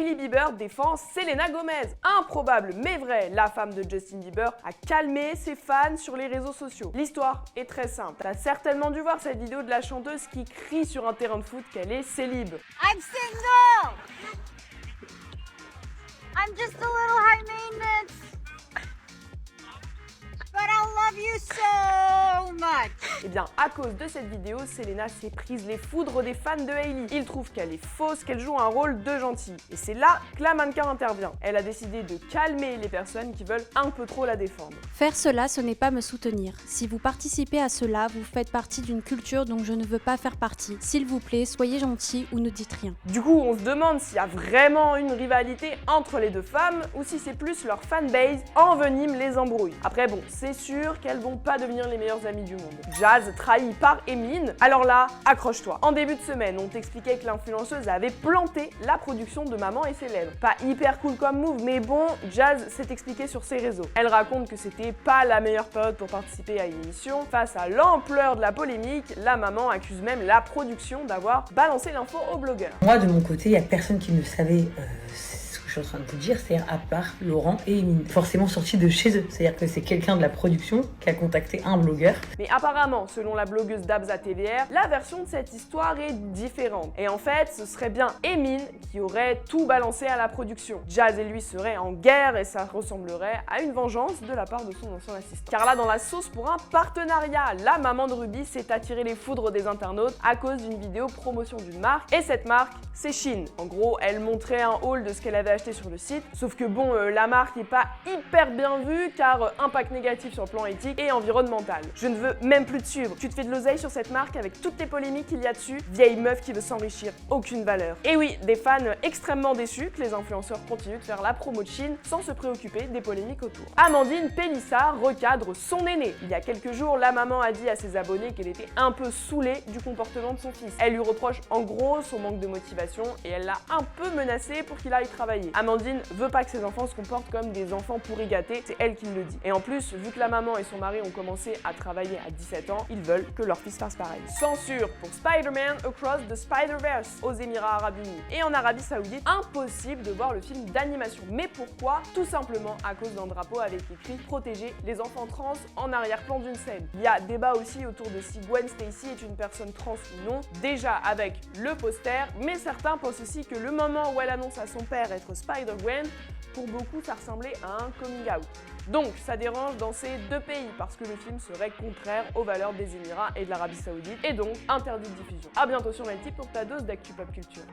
Hailey Bieber défend Selena Gomez. Improbable mais vrai, la femme de Justin Bieber a calmé ses fans sur les réseaux sociaux. L'histoire est très simple. T'as certainement dû voir cette vidéo de la chanteuse qui crie sur un terrain de foot qu'elle est célib. I'm single! I'm just a little high maintenance. But I love you so much! Eh bien, à cause de cette vidéo, Selena s'est prise les foudres des fans de Hailey. Ils trouvent qu'elle est fausse, qu'elle joue un rôle de gentille. Et c'est là que la mannequin intervient. Elle a décidé de calmer les personnes qui veulent un peu trop la défendre. Faire cela, ce n'est pas me soutenir. Si vous participez à cela, vous faites partie d'une culture dont je ne veux pas faire partie. S'il vous plaît, soyez gentils ou ne dites rien. Du coup, on se demande s'il y a vraiment une rivalité entre les deux femmes ou si c'est plus leur fanbase envenime les embrouilles. Après bon, c'est sûr qu'elles vont pas devenir les meilleures amies du monde. Jazz trahi par Emin, alors là, accroche-toi. En début de semaine, on t'expliquait que l'influenceuse avait planté la production de Maman et Célèbre. Pas hyper cool comme move, mais bon, Jazz s'est expliqué sur ses réseaux. Elle raconte que c'était pas la meilleure période pour participer à une émission. Face à l'ampleur de la polémique, la maman accuse même la production d'avoir balancé l'info aux blogueurs. Moi, de mon côté, il n'y a personne qui ne savait ce que je suis en train de vous dire, c'est-à-dire à part Laurent et Emin. Forcément sorti de chez eux, c'est-à-dire que c'est quelqu'un de la production qui a contacté un blogueur. Mais apparemment, selon la blogueuse Dabza TVR, la version de cette histoire est différente. Et en fait, ce serait bien Emin qui aurait tout balancé à la production. Jazz et lui seraient en guerre et ça ressemblerait à une vengeance de la part de son ancien assistant. Car là, dans la sauce pour un partenariat, la maman de Ruby s'est attirée les foudres des internautes à cause d'une vidéo promotion d'une marque. Et cette marque, c'est Shein. En gros, elle montrait un haul de ce qu'elle avait acheté sur le site. Sauf que bon, la marque n'est pas hyper bien vue car impact négatif sur le plan éthique et environnemental. Je ne veux même plus te suivre. Tu te fais de l'oseille sur cette marque avec toutes les polémiques qu'il y a dessus. Vieille meuf qui veut s'enrichir, aucune valeur. Et oui, des fans extrêmement déçus que les influenceurs continuent de faire la promo de Shein sans se préoccuper des polémiques autour. Amandine Pélissard recadre son aîné. Il y a quelques jours, la maman a dit à ses abonnés qu'elle était un peu saoulée du comportement de son fils. Elle lui reproche en gros son manque de motivation et elle l'a un peu menacé pour qu'il aille travailler. Amandine veut pas que ses enfants se comportent comme des enfants pourris gâtés, c'est elle qui le dit. Et en plus, vu que la maman et son mari ont commencé à travailler à 17 ans, ils veulent que leur fils fasse pareil. Censure pour Spider-Man Across the Spider-Verse aux Émirats Arabes Unis. Et en Arabie Saoudite, impossible de voir le film d'animation. Mais pourquoi? Tout simplement à cause d'un drapeau avec écrit « Protéger les enfants trans » en arrière-plan d'une scène. Il y a débat aussi autour de si Gwen Stacy est une personne trans ou non, déjà avec le poster, mais certains pensent aussi que le moment où elle annonce à son père être Spider-Gwen, pour beaucoup ça ressemblait à un coming out. Donc ça dérange dans ces deux pays parce que le film serait contraire aux valeurs des Émirats et de l'Arabie Saoudite et donc interdit de diffusion. A bientôt sur Melty pour ta dose d'actu pop culture.